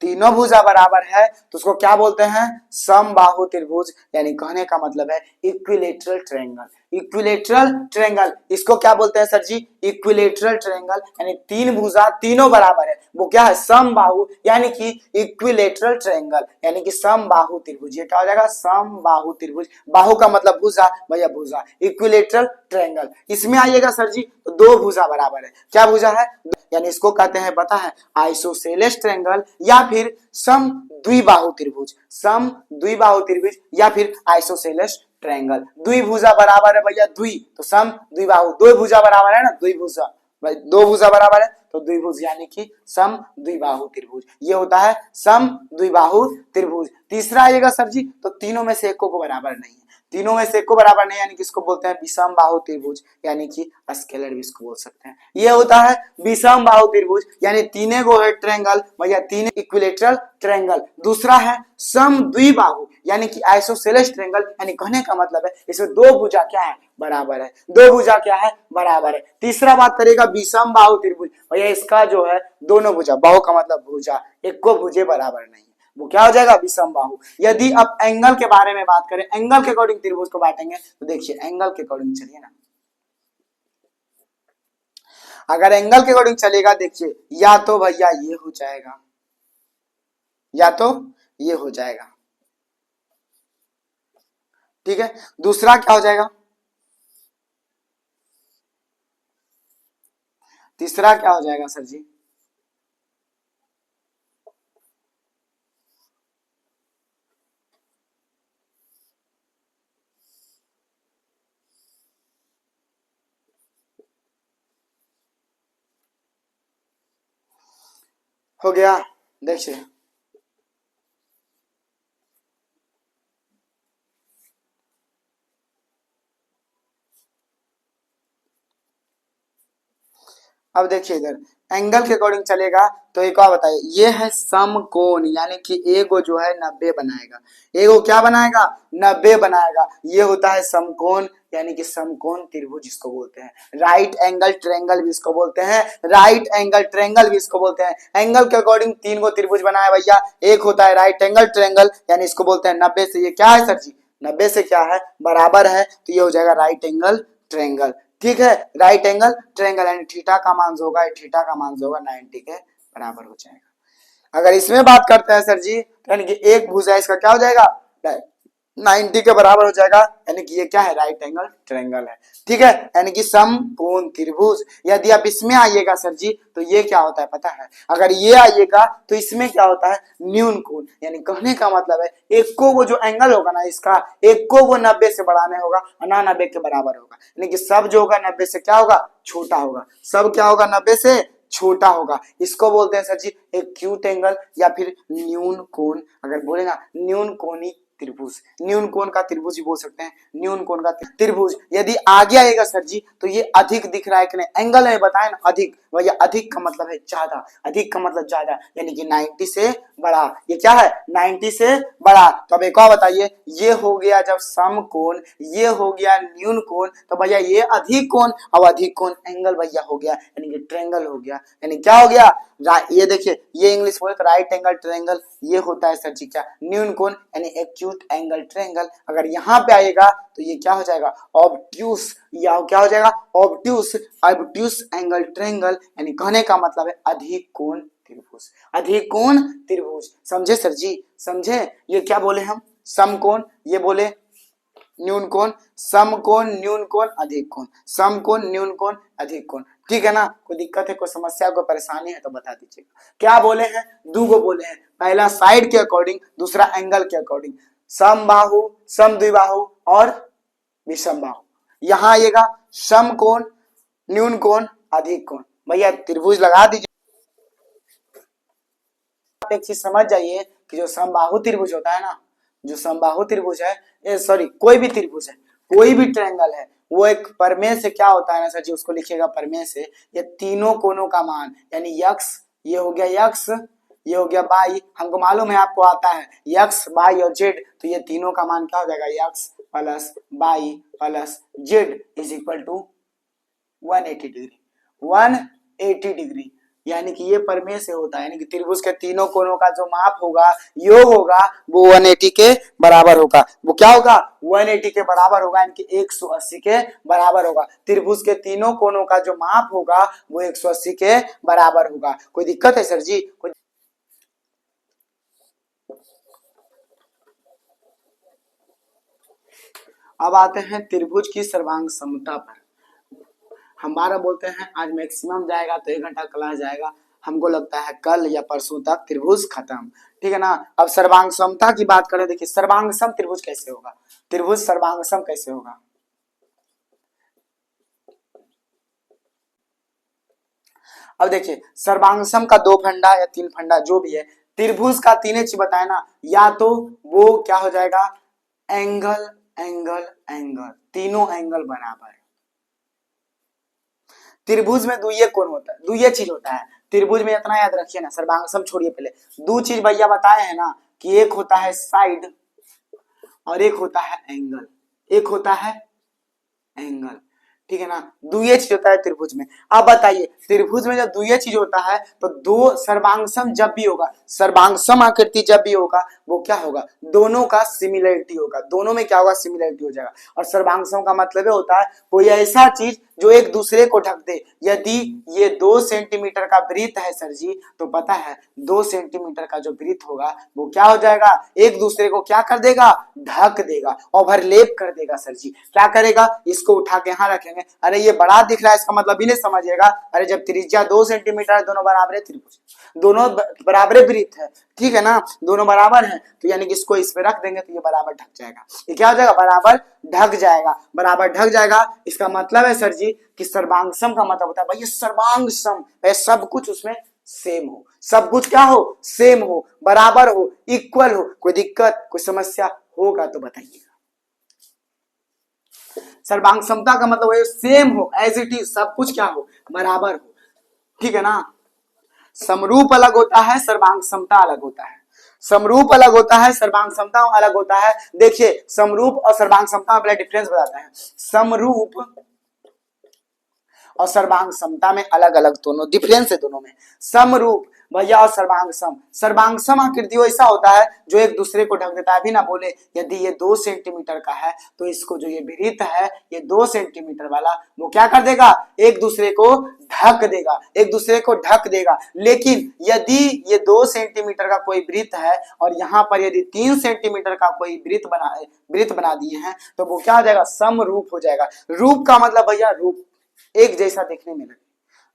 तीनों भुजा बराबर है तो उसको क्या बोलते हैं, समबाहु त्रिभुज, यानी कहने का मतलब है इक्विलेटरल ट्रायंगल। इक्विलेटरल ट्रायंगल इसको क्या बोलते हैं सर जी, इक्विलेटरल ट्रायंगल, यानी तीन भुजा तीनों बराबर है, वो क्या है, समबाहु, यानी कि इक्विलेटरल ट्रायंगल, यानी कि समबाहु त्रिभुज। ये क्या हो जाएगा, समबाहु त्रिभुज। बाहु का मतलब भुजा, भैया भुजा, इक्विलेटरल ट्रायंगल। इसमें आइएगा सर जी तो दो भुजा बराबर है, क्या भुजा है, यानी इसको कहते हैं पता है आइसोसेलेस ट्रायंगल या फिर सम द्विबाहु त्रिभुज, सम द्विबाहु त्रिभुज या फिर आइसोसेलेस ट्रायंगल। द्विभुजा बराबर है भैया द्वि, तो सम द्विबाहु, दो भुजा बराबर है ना, द्विभुजा, दो भुजा बराबर है तो द्विभुज, यानी कि सम द्विबाहु त्रिभुज। ये होता है सम द्विबाहु त्रिभुज। तीसरा आइएगा सर जी तो तीनों में से एक को बराबर नहीं है, तीनों में से एक को बराबर नहीं, यानी कि इसको बोलते हैं विषम बाहु त्रिभुज, यानी कि स्केलर भी इसको बोल सकते हैं। ये होता है विषम बाहु त्रिभुज, यानी तीने को है ट्रायंगल भैया, तीन इक्विलेटरल ट्रायंगल। दूसरा है सम द्विबाहु, यानी कि आइसोसेलेस ट्रायंगल, यानी कहने का मतलब है इसमें दो भुजा क्या है, बराबर है, दो भुजा क्या है, बराबर है। तीसरा बात करेगा विषम बाहु त्रिभुज, भैया इसका जो है दोनों भुजा, बाहु का मतलब भुजा, एक को भुजे बराबर नहीं, वो क्या हो जाएगा, विषम बाहु। यदि अब एंगल के बारे में बात करें, एंगल के अकॉर्डिंग त्रिभुज को बांटेंगे तो देखिए एंगल के अकॉर्डिंग चलिए ना, अगर एंगल के अकॉर्डिंग चलेगा देखिए या तो भैया ये हो जाएगा या तो ये हो जाएगा। ठीक है, दूसरा क्या हो जाएगा, तीसरा क्या हो जाएगा सर जी, हो गया। देखिए अब देखिए इधर एंगल के अकॉर्डिंग चलेगा तो एक और बताइए, ये है समकोण, यानी कि एगो जो है 90 बनाएगा, एगो क्या बनाएगा, 90 बनाएगा। ये होता है समकोण, यानी कि समकोण त्रिभुज इसको बोलते हैं। राइट एंगल ट्रायंगल भी इसको बोलते हैं, राइट एंगल ट्रायंगल भी इसको बोलते हैं। एंगल के अकॉर्डिंग तीन को त्रिभुज बनाया भैया, एक होता है राइट एंगल ट्रायंगल, यानी इसको बोलते हैं 90 से ये क्या है सर जी, 90 से क्या है, बराबर है, तो ये हो जाएगा राइट एंगल ट्रायंगल। ठीक है, राइट एंगल ट्रायंगल, यानी थीटा का मान जो होगा, थीटा का मान जो होगा 90 के बराबर हो जाएगा। अगर इसमें बात करते हैं सर जी, यानी कि एक भुजा इसका क्या हो जाएगा, 90 के बराबर हो जाएगा, यानी कि ये क्या है, राइट एंगल ट्रायंगल है। ठीक है, यानी कि समकोण त्रिभुज। यदि आप इसमें आइएगा सर जी तो ये क्या होता है पता है, अगर ये आइएगा तो इसमें क्या होता है, न्यून कोण, यानी कहने का मतलब है एक को वो जो एंगल होगा ना इसका, एक को वो 90 से बढ़ाने होगा और ना 90 के बराबर होगा, यानी कि सब जो होगा 90 से क्या होगा, छोटा होगा, सब क्या होगा, 90 से छोटा होगा। इसको बोलते हैं सर जी एक्यूट एंगल या फिर न्यून कोण। अगर बोले ना न्यून कोणी त्रिभुज, न्यून कोण का त्रिभुज भी बोल सकते हैं, न्यून कोण का त्रिभुज। यदि आगे आएगा सर जी तो ये अधिक दिख रहा है कि नहीं, एंगल है बताए ना अधिक, भैया अधिक का मतलब है ज्यादा, अधिक का मतलब ज्यादा, यानी कि 90 से बड़ा, ये क्या है 90 से बड़ा। तो अब एक और बताइए, ये हो गया जब समकोण, ये हो गया न्यून कोण, तो भैया ये अधिक कोण, अब अधिक कोण एंगल भैया हो गया, यानी कि ट्रायंगल हो गया, यानी क्या हो गया, ये देखिए ये इंग्लिश बोले तो राइट एंगल ट्रायंगल, ये होता है सर जी क्या न्यून कोण, यानी एक्यूट एंगल ट्रायंगल। अगर यहाँ पे आएगा तो ये क्या हो जाएगा ऑब्ट्यूस, या क्या हो जाएगा ऑब्ट्यूस, ऑब्ट्यूस एंगल ट्रायंगल, यानी कहने का मतलब है अधिक कोण त्रिभुज, अधिक कोण त्रिभुज। समझे सर जी, समझे, ये क्या बोले हम समकोण, ये बोले न्यून कोण, समकोण न्यून कोण अधिक कोण, समकोण न्यून कोण अधिक कोण, ठीक है ना। कोई दिक्कत है, कोई समस्या, कोई परेशानी है तो बता दीजिएगा। क्या बोले हैं, दूगो बोले हैं, पहला साइड के अकॉर्डिंग, दूसरा एंगल के अकॉर्डिंग, समबाहु, समद्विबाहु और विषमबाहु। यहाँ आएगा समकोण न्यून कोण अधिक कोण, भैया त्रिभुज लगा दीजिए। आप एक चीज समझ जाइए कि जो समबाहु त्रिभुज होता है ना, जो समबाहु त्रिभुज है, सॉरी कोई भी त्रिभुज है, कोई भी ट्रायंगल है, वो एक परमेय से क्या होता है ना सर जी, उसको लिखिएगा परमेय से, ये तीनों कोणों का मान, यानी यक्स, ये हो गया यक्स, ये हो गया बाई, हमको मालूम है आपको आता है यक्स बाई और जेड, तो ये तीनों का मान क्या हो जाएगा x plus y plus z is equal to 180 degree, 180 degree, यानी कि ये परमेय से होता है, यानी कि त्रिभुज के तीनों कोणों का जो माप होगा, योग होगा, वो 180 के बराबर होगा। वो क्या होगा 180 के बराबर होगा, यानी कि 180 के बराबर होगा। त्रिभुज के तीनों कोणों का जो माप होगा वो 180 के बराबर होगा। कोई दिक्कत है सर जी, कोई अब आते हैं त्रिभुज की सर्वांग समता पर। हमारा बोलते हैं आज मैक्सिमम जाएगा तो 1 घंटा क्लास जाएगा, हमको लगता है कल या परसों तक त्रिभुज खत्म, ठीक है ना। अब सर्वांग समता की बात करें, देखिए सर्वांग सम त्रिभुज कैसे होगा, त्रिभुज सर्वांग सम कैसे होगा। अब देखिए सर्वांग सम का 2 फंडा या 3 फंडा जो भी है, त्रिभुज का तीन चीज बताए ना, या तो वो क्या हो जाएगा एंगल एंगल एंगल, तीनों एंगल बराबर। त्रिभुज में द्वितीय कोण होता है, द्वितीय चीज होता है त्रिभुज में, इतना याद रखिए ना, सर्वांग सम छोड़िए, पहले दो चीज भैया बताए हैं ना, कि एक होता है साइड और एक होता है एंगल, एक होता है एंगल, ठीक है ना। द्वितीय चीज होता है त्रिभुज में। अब बताइए त्रिभुज में जब द्वितीय चीज होता है तो दो सर्वांगसम जब भी होगा, सर्वांगसम आकृति जब भी होगा वो क्या होगा, दोनों का सिमिलरिटी होगा, दोनों में क्या होगा सिमिलरिटी हो जाएगा। और सर्वांगसम का मतलब होता है कोई ऐसा चीज जो एक दूसरे को ढक दे। यदि ये 2 सेंटीमीटर का वृत्त है सर जी, तो पता है 2 सेंटीमीटर का जो वृत्त होगा वो क्या हो जाएगा, एक दूसरे को क्या कर देगा, ढक देगा, ओवरलैप कर देगा सर जी। क्या करेगा, इसको उठा के यहाँ रखेंगे, अरे ये बड़ा दिख रहा है, इसका मतलब भी नहीं समझिएगा, अरे जब त्रिज्या 2 सेंटीमीटर है, दोनों बराबर त्रिभुज, दोनों बराबर वृत्त है, ठीक है ना, दोनों बराबर है, तो यानी कि इसको इस पे रख देंगे तो ये बराबर ढक जाएगा। ये क्या हो जाएगा, बराबर ढक जाएगा, बराबर ढक जाएगा। इसका मतलब है सर जी कि सर्वांगसम का मतलब होता है भाई ये सर्वांगसम है, सब कुछ उसमें सेम हो, सब कुछ क्या हो, सेम हो, बराबर हो, इक्वल हो। कोई दिक्कत कोई समस्या होगा तो बताइएगा। सर्वांग समता का मतलब है सेम हो, एज इट इज, सब कुछ क्या हो, बराबर हो, ठीक है ना। समरूप अलग होता है, सर्वांग समता अलग होता है, समरूप अलग होता है, सर्वांग समता अलग होता है। देखिए समरूप और सर्वांग समता में बड़ा डिफरेंस बताता है। समरूप और सर्वांग समता में अलग अलग दोनों डिफरेंस है, दोनों में। समरूप भैया और सर्वांग सम, सर्वांग सम आकृति ऐसा होता है जो एक दूसरे को ढक देता है। अभी ना बोले यदि ये 2 सेंटीमीटर का है तो इसको जो ये वृत्त है ये 2 सेंटीमीटर वाला वो क्या कर देगा, एक दूसरे को ढक देगा, एक दूसरे को ढक देगा। लेकिन यदि ये 2 सेंटीमीटर का कोई वृत्त है और यहाँ पर यदि 3 सेंटीमीटर का कोई वृत्त बना दिए हैं तो वो क्या हो जाएगा, समरूप हो जाएगा। रूप का मतलब भैया रूप एक जैसा देखने में लगे।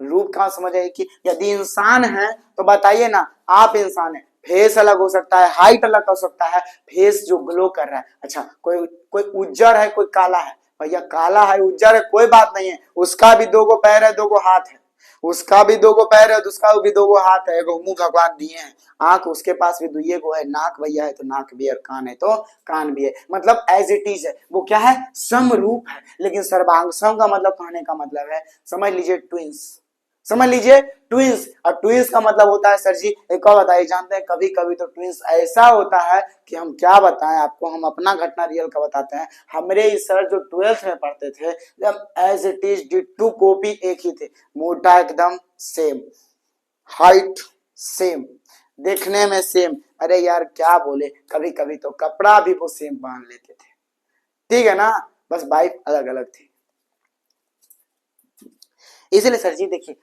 रूप का समझ आए कि यदि इंसान है तो बताइए ना, आप इंसान है, फेस अलग हो सकता है, हाइट अलग हो सकता है, फेस जो ग्लो कर रहा है, अच्छा कोई कोई उज्जर है कोई काला है, भैया काला है उज्जर है कोई बात नहीं है, उसका भी 2 पैर है 2 हाथ है, उसका भी दो गो पैर है, उसका भी दो गो हाथ है, एगो मुंह भगवान दिए हैं, आंख उसके पास भी दुइये गो है, नाक भैया है तो नाक भी है, और कान है तो कान भी है, मतलब एज इट इज है, वो क्या है, समरूप है। लेकिन सर्वांग सम का मतलब कहने का मतलब है, समझ लीजिए ट्विंस, समझ लीजिए ट्विंस। और ट्विंस का मतलब होता है सर जी, एक और बताइए, जानते हैं कभी कभी तो ट्विंस ऐसा होता है कि हम क्या बताएं आपको, हम अपना घटना रियल का बताते हैं। हमारे सर जो 12th में पढ़ते थे, जब एज इट इज डिट्टू कॉपी एक ही थे, मोटा एकदम सेम, हाइट सेम, देखने में सेम, अरे यार क्या बोले, कभी कभी तो कपड़ा भी वो सेम पहन लेते थे, ठीक है ना, बस वाइफ अलग अलग थी। इसलिए सर जी देखिए,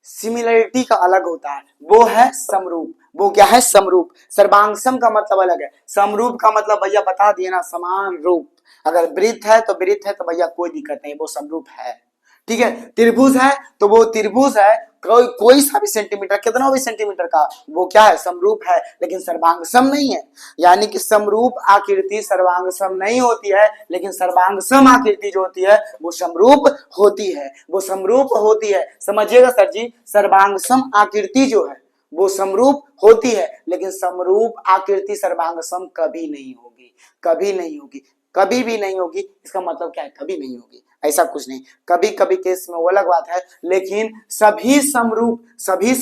सिमिलरिटी का अलग होता है, वो है समरूप, वो क्या है, समरूप। सर्वांगसम का मतलब अलग है, समरूप का मतलब भैया बता दिए ना, समान रूप, अगर वृत्त है तो वृत्त है तो भैया कोई दिक्कत नहीं, वो समरूप है, ठीक है। त्रिभुज है तो वो त्रिभुज है, कोई सा भी सेंटीमीटर, कितना भी सेंटीमीटर का, वो क्या है, समरूप है, लेकिन सर्वांगसम नहीं है। यानी कि समरूप आकृति सर्वांगसम नहीं होती है, लेकिन सर्वांगसम आकृति जो होती है वो समरूप होती है, वो समरूप होती है, समझिएगा सर जी, सर्वांगसम आकृति जो है वो समरूप होती है, लेकिन समरूप आकृति सर्वांगसम कभी नहीं होगी, कभी नहीं होगी, कभी भी नहीं होगी। इसका मतलब क्या है, कभी नहीं होगी, ऐसा कुछ नहीं, कभी कभी केस में वो अलग बात है, लेकिन सभी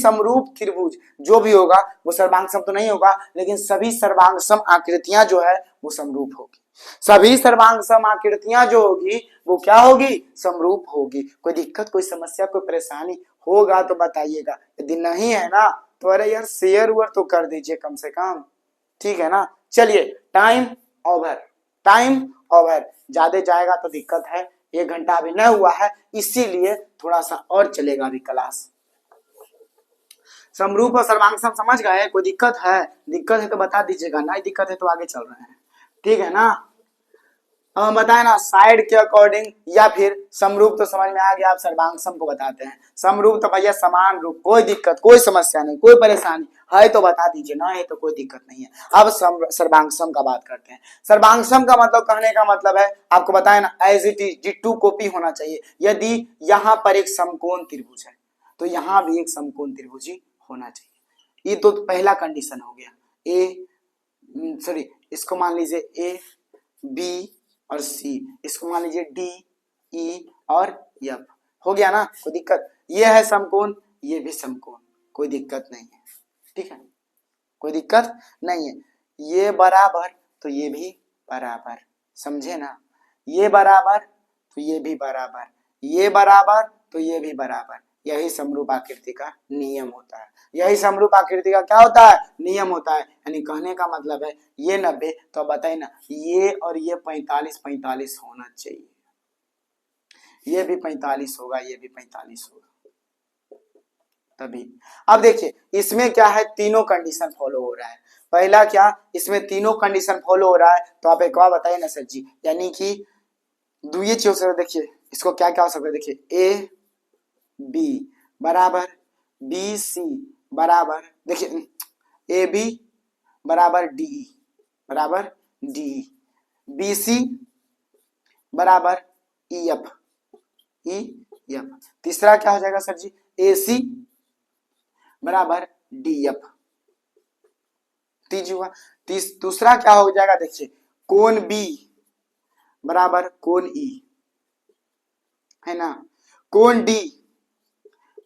समरूप त्रिभुज जो भी होगा वो सर्वांगसम तो नहीं होगा, लेकिन सभी सर्वांगसम आकृतियां जो है वो समरूप होगी, सभी सर्वांगसम आकृतियां जो होगी वो क्या होगी, समरूप होगी। कोई दिक्कत, कोई समस्या, कोई परेशानी होगा तो बताइएगा, यदि नहीं है ना तो अरे यार शेयर वर्ड तो कर दीजिए कम से कम, ठीक है ना। चलिए, टाइम ओवर, टाइम ओवर, ज्यादा जाएगा तो दिक्कत है, 1 घंटा अभी नहीं हुआ है, इसीलिए थोड़ा सा और चलेगा अभी क्लास। समरूप और सर्वांगसम समझ गए, कोई दिक्कत है तो बता दीजिएगा, नहीं दिक्कत है तो आगे चल रहे हैं, ठीक है ना। अब हम बताए ना साइड के अकॉर्डिंग, या फिर समरूप तो समझ में आ गया, आप सर्वांगसम को बताते हैं, समरूप तो भैया समान रूप, कोई दिक्कत, कोई समस्या नहीं, कोई परेशानी है तो बता दीजिए, ना है तो कोई दिक्कत नहीं है। अब सर्वांगसम का बात करते हैं। सर्वांगसम का मतलब, कहने का मतलब है, आपको बताए ना एज इट इज डिट्टू कॉपी होना चाहिए। यदि यहाँ पर एक समकोण त्रिभुज है तो यहाँ भी एक समकोण त्रिभुज ही होना चाहिए, ये तो पहला कंडीशन हो गया। इसको मान लीजिए ए बी और सी, इसको मान लीजिए डी ई और एफ, हो गया ना, कोई दिक्कत, ये है समकोण, ये भी समकोण, कोई दिक्कत नहीं है, ठीक है, कोई दिक्कत नहीं है। ये बराबर तो ये भी बराबर, समझे ना, ये बराबर तो ये भी बराबर, ये बराबर तो ये भी बराबर, यही समरूप आकृति का नियम होता है, यही समरूप आकृति का क्या होता है, नियम होता है। यानी कहने का मतलब है ये 90, तो बताइए ना, ये और ये 45 होना चाहिए, ये भी 45 होगा, ये भी 45 होगा, तभी। अब देखिए इसमें क्या है, तीनों कंडीशन फॉलो हो रहा है। पहला क्या, इसमें तीनों कंडीशन फॉलो हो रहा है, तो आप एक बार बताइए ना सर जी, यानी कि दुइये चीज हो सकता है, देखिए इसको क्या क्या हो सकता है, देखिए ए बी बराबर बी सी बराबर, देखिए ए बी बराबर डी बराबर डी, बी सी बराबर ई एफ, ई एफ। तीसरा क्या हो जाएगा सर जी, ए सी बराबर डी एफ, तीज हुआ। दूसरा क्या हो जाएगा, देखिए कोण बी बराबर कोण ई, है ना, कोण डी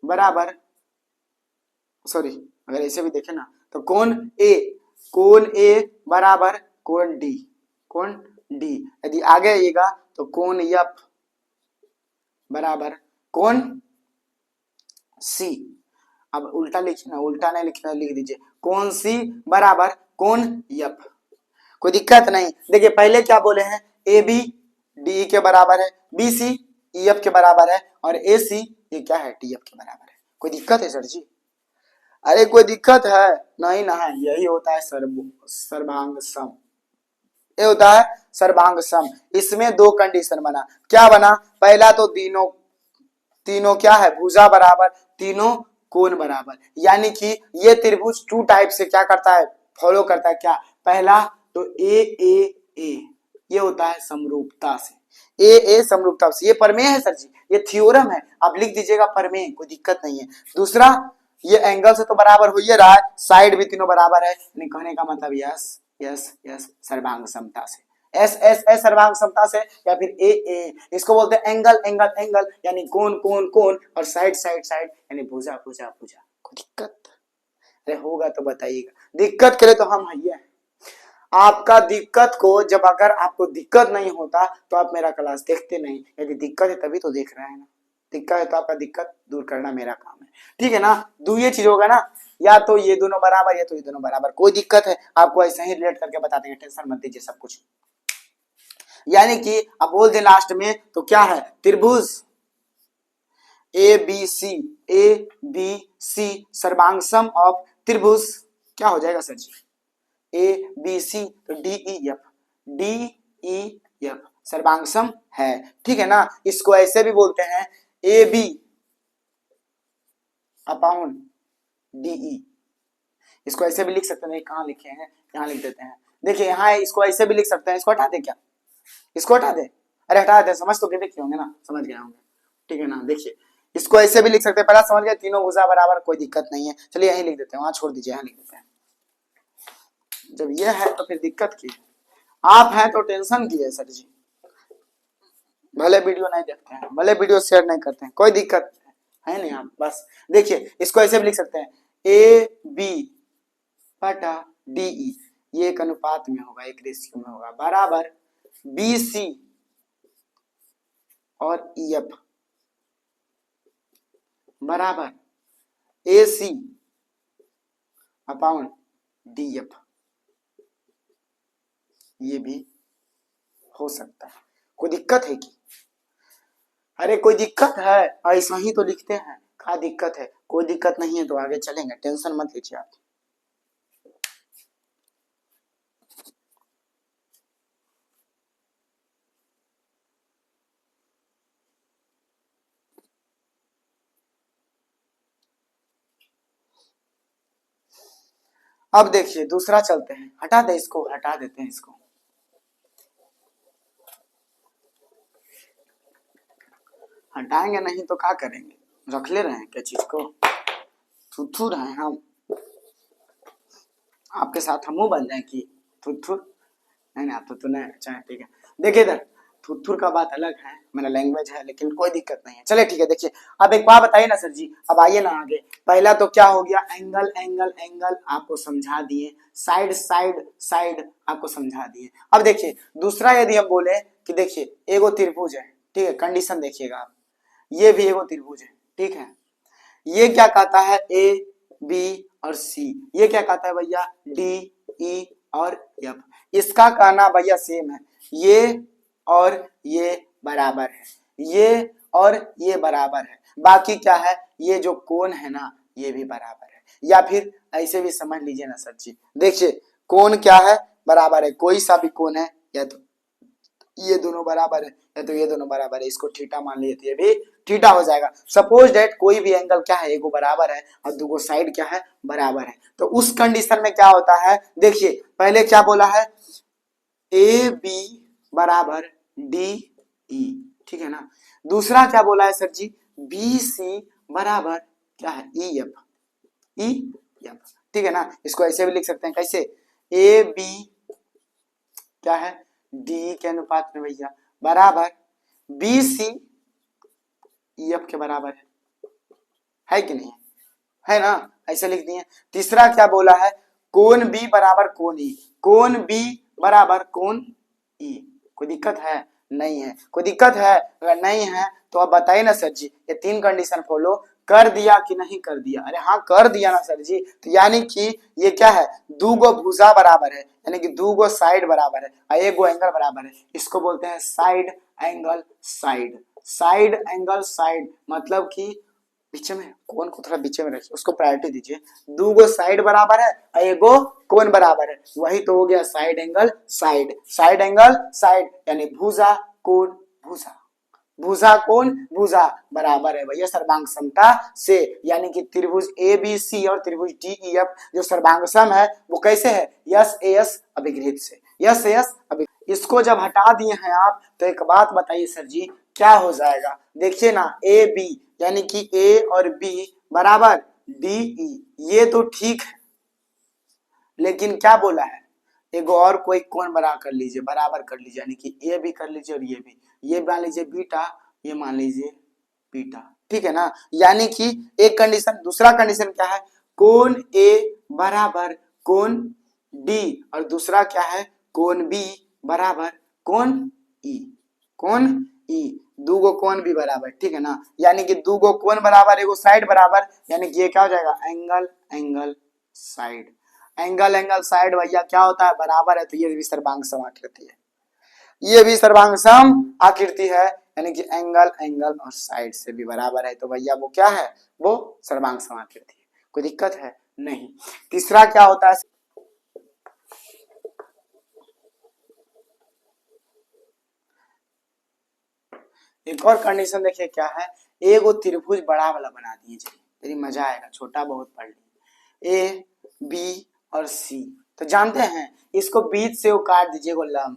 बराबर, सॉरी अगर ऐसे भी देखे ना तो कोण ए बराबर कोण डी, कोण डी। यदि आगे आइएगा तो कोण एफ बराबर कोण सी, अब उल्टा लिखना, उल्टा नहीं लिखना, लिख दीजिए कोण सी बराबर कोण एफ, कोई दिक्कत नहीं। देखिए पहले क्या बोले हैं, ए बी डी के बराबर है, बी सी ई एफ के बराबर है, और ए सी ये क्या है, डी एफ के बराबर है। कोई दिक्कत है सर जी, अरे कोई दिक्कत है, नहीं ना है, यही होता है सर्वांग सम, ये होता है सर्वांग सम। इसमें दो कंडीशन बना, क्या बना, पहला तो तीनों क्या है, भुजा बराबर, तीनों कोण बराबर, यानी कि ये त्रिभुज टू टाइप से क्या करता है, फॉलो करता है, क्या, पहला तो ए ये होता है समरूपता से, ए समरूपता से, ये प्रमेय है सर जी, ये थ्योरम है, आप लिख दीजिएगा प्रमेय, कोई दिक्कत नहीं है। दूसरा, ये एंगल से तो बराबर हो ही रहा है, साइड भी तीनों बराबर है, यानी कहने का मतलब यस यस यस सर्वांग समता से, एस एस एस सर्वांग समता से, या फिर ए ए, इसको बोलते हैं एंगल एंगल एंगल, यानी कोण कोण कोण, और साइड साइड साइड यानी भुजा भुजा भुजा। कोई दिक्कत? अरे होगा तो बताइएगा, दिक्कत करे तो हम है। आपका दिक्कत को, जब अगर आपको दिक्कत नहीं होता तो आप मेरा क्लास देखते नहीं, यदि दिक्कत है तभी तो देख रहे हैं ना, दिक्कत है तो आपका दिक्कत दूर करना मेरा काम है, ठीक है ना। दो ये चीज होगा ना, या तो ये दोनों बराबर या तो ये दोनों बराबर, कोई दिक्कत है आपको ऐसे ही रिलेट करके बता देंगे, टेंशन मत दीजिए सब कुछ। यानी कि अब बोल दे लास्ट में तो क्या है, त्रिभुज ए बी सी सर्वांगसम ऑफ त्रिभुज क्या हो जाएगा sir ji, A B C तो डी ई एफ सर्वांगसम है, ठीक है ना। इसको ऐसे भी बोलते हैं ए बी अपॉन डीई, इसको ऐसे भी लिख सकते हैं, कहां लिखे हैं, यहां लिख देते हैं, देखिए यहाँ इसको ऐसे भी लिख सकते हैं, इसको हटा दे क्या, इसको हटा दे, अरे हटा दे, समझ तो देखे होंगे ना, समझ गए होंगे, ठीक है ना। देखिए इसको ऐसे भी लिख सकते हैं, पहला समझ गए, तीनों भुजा बराबर, कोई दिक्कत नहीं है, चलिए यहीं लिख देते हैं, वहां छोड़ दीजिए, यहां लिख देते हैं। जब ये है तो फिर दिक्कत की, आप हैं तो टेंशन की है सर जी, भले वीडियो नहीं देखते हैं, भले वीडियो शेयर नहीं करते हैं, कोई दिक्कत है नहीं, आप बस देखिए इसको ऐसे भी लिख सकते हैं, ए बी बटा डी ई, ये एक अनुपात में होगा, एक रेशियो में होगा, बराबर बी सी और ई एफ बराबर ए सी अपॉन डी एफ, ये भी हो सकता है, कोई दिक्कत है कि, अरे कोई दिक्कत है, ऐसा ही तो लिखते हैं, क्या दिक्कत है, कोई दिक्कत नहीं है तो आगे चलेंगे, टेंशन मत लीजिए आप। अब देखिए दूसरा चलते हैं, हटा दे इसको, हटा देते हैं इसको, हटाएंगे नहीं तो क्या करेंगे, रख ले रहे हैं क्या चीज को, थुथू रहे हैं हम, आपके साथ हम बन जाए कि थुथुर, नहीं आप तो नहीं, अच्छा ठीक है। देखिए इधर थुथुर का बात अलग है, मेरा लैंग्वेज है, लेकिन कोई दिक्कत नहीं है, चलिए ठीक है। देखिए अब एक बात बताइए ना सर जी, अब आइए ना आगे, पहला तो क्या हो गया, एंगल एंगल एंगल आपको समझा दिए, साइड साइड साइड आपको समझा दिए। अब देखिए दूसरा, यदि हम बोले कि देखिए एगो त्रिभुज है, ठीक है, कंडीशन देखिएगा आप, ये भी एगो त्रिभुज है, ठीक है, ये क्या कहता है, ए बी और सी, ये क्या कहता है भैया, डी ई और एफ, इसका कहना भैया सेम है, ये और ये बराबर है, ये और ये बराबर है, बाकी क्या है, ये जो कोण है ना ये भी बराबर है, या फिर ऐसे भी समझ लीजिए ना सर जी, देखिए कोण क्या है, बराबर है, कोई सा भी कोण है, या तो ये दोनों बराबर है या तो ये दोनों बराबर है, इसको थीटा मान लिए तो ये भी थीटा हो जाएगा। सपोज दैट कोई भी एंगल क्या है, एगो बराबर है और दूगो साइड क्या है, बराबर है, तो उस कंडीशन में क्या होता है, देखिए पहले क्या बोला है, ए बी बराबर डी ई, ठीक है ना। दूसरा क्या बोला है सर जी, बी सी बराबर क्या है, ई एफ, ठीक है ना। इसको ऐसे भी लिख सकते हैं, कैसे, ए बी क्या है, डी के अनुपात में भैया बराबर बी सी ई एफ के बराबर है कि नहीं है ना, ऐसे लिख दिए। तीसरा क्या बोला है, कोण बी बराबर कोण ई, कोण बी बराबर कोण ई, कोई दिक्कत है, नहीं है, कोई दिक्कत है, अगर नहीं है तो आप बताइए ना सर जी, ये तीन कंडीशन फॉलो कर दिया कि नहीं कर दिया, अरे हाँ कर दिया ना सर जी, तो यानी कि ये क्या है, दो गो भुजा बराबर है, यानी कि दो गो साइड बराबर है और एक गो एंगल बराबर है, इसको बोलते हैं side angle side, side angle side, मतलब कि बीच में कोण को थोड़ा बीच में रखिए, उसको प्रायोरिटी दीजिए, दो गो साइड बराबर है और एक गो कोण बराबर है, वही तो हो गया side angle side, side angle side यानी भुजा कोण भुजा, भुजा कोण भुजा बराबर है भैया सर्वांग समता से, यानी कि त्रिभुज ए बी सी और त्रिभुज डी ई एफ जो सर्वांग सम है वो कैसे है, यस एस अभिगृहित से, यस एस अभिगृहित। इसको जब हटा दिए हैं आप तो एक बात बताइए सर जी, क्या हो जाएगा, देखिए ना, ए बी यानी कि ए और बी बराबर डी ई, ये तो ठीक है, लेकिन क्या बोला है, एक और कोई कोण बना कर लीजिए, बराबर कर लीजिए, यानी कि ए भी कर लीजिए और ये भी, ये मान लीजिए बीटा, ये मान लीजिए बीटा, ठीक है ना। यानी कि एक कंडीशन, दूसरा कंडीशन क्या है, कोण ए बराबर कोण डी, और दूसरा क्या है, कोण बी बराबर कोण ई, कोण ई, दो गो कोण भी बराबर, ठीक है ना। यानी कि दो गो कोण बराबर, एगो साइड बराबर, यानी कि ये क्या हो जाएगा, angle angle side, angle angle side भैया क्या होता है, बराबर है, तो ये भी सर्वांग समाकृति है, ये भी सर्वांग सम आकृति है, यानी कि एंगल एंगल और साइड से भी बराबर है, तो भैया वो क्या है, वो सर्वांग समाकृति है, कोई दिक्कत है नहीं। तीसरा क्या होता है, एक और कंडीशन देखिए क्या है, एगो त्रिभुज बड़ा वाला बना दिए, तेरी मजा आएगा, छोटा बहुत पढ़ ली, ए बी और सी, तो जानते हैं इसको बीच से वो काट दीजिए, वो लंब,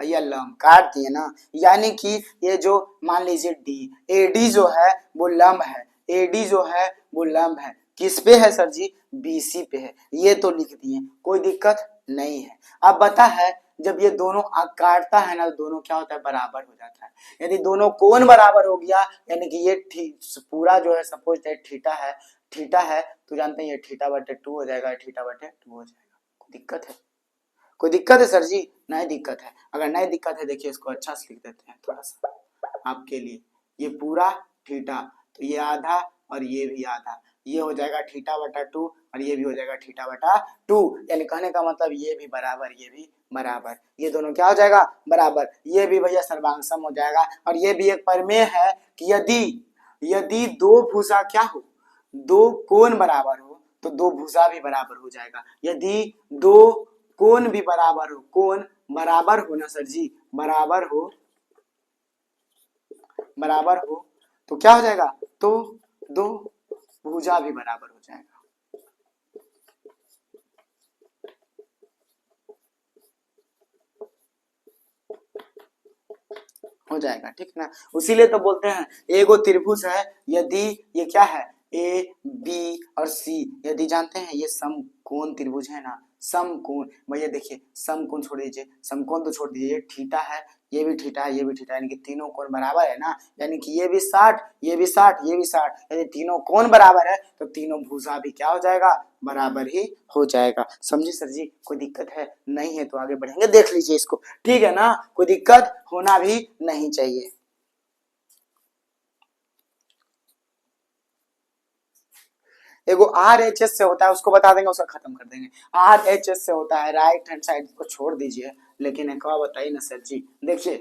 भैया लंब काट दिए ना, यानी कि ये जो मान लीजिए डी, एडी जो है वो लंब है, एडी जो है वो लंब है, किस पे है सर जी, बीसी पे है, ये तो लिख दिए, कोई दिक्कत नहीं है। अब बता है, जब ये दोनों काटता है ना, तो दोनों क्या होता है, बराबर हो जाता है, यदि दोनों कोण बराबर हो गया, यानी कि ये पूरा जो है सपोज थीटा है, थीटा है तो जानते हैं ये थीटा बटे 2 हो जाएगा, थीटा बटे 2 हो जाएगा, कोई दिक्कत है, कोई दिक्कत है सर जी, नहीं दिक्कत है, अगर नहीं दिक्कत है देखिए इसको अच्छा से लिख देते हैं थोड़ा सा आपके लिए, ये पूरा थीटा, तो ये आधा और ये भी आधा, ये हो जाएगा थीटा बटा 2 और ये भी हो जाएगा थीटा बटा 2, यानी कहने का मतलब ये भी बराबर, ये भी बराबर, ये दोनों क्या हो जाएगा, बराबर, ये भी भैया सर्वांग सम हो जाएगा। और ये भी एक प्रमेय है कि यदि यदि दो भुजा क्या हो, दो कोण बराबर हो, तो दो भुजा भी बराबर हो जाएगा, यदि दो कोण भी बराबर हो, कोण बराबर हो ना सर जी, बराबर हो, बराबर हो, तो क्या हो जाएगा, तो दो भुजा भी बराबर हो जाएगा, हो जाएगा, ठीक है ना। उसीलिए तो बोलते हैं एगो त्रिभुज है, यदि ये क्या है, ए बी और सी, यदि जानते हैं ये समकोण त्रिभुज है ना, समकोण, भैया देखिए समकोण छोड़ दीजिए, समकोण तो छोड़ दीजिए, थीटा है, ये भी थीटा है, ये भी थीटा है, यानी कि तीनों कोण बराबर है ना, यानी कि ये भी 60, ये भी 60, ये भी 60, यदि तीनों कोण बराबर है तो तीनों भुजा भी क्या हो जाएगा, बराबर ही हो जाएगा, समझे सर जी, कोई दिक्कत है नहीं है, तो आगे बढ़ेंगे, देख लीजिए इसको, ठीक है ना, कोई दिक्कत होना भी नहीं चाहिए। एगो आर एच एस से होता है, उसको बता देंगे, उसका खत्म कर देंगे, आर एच एस से होता है, राइट हैंड साइड को छोड़ दीजिए, लेकिन एक और बताइए ना सर जी, देखिए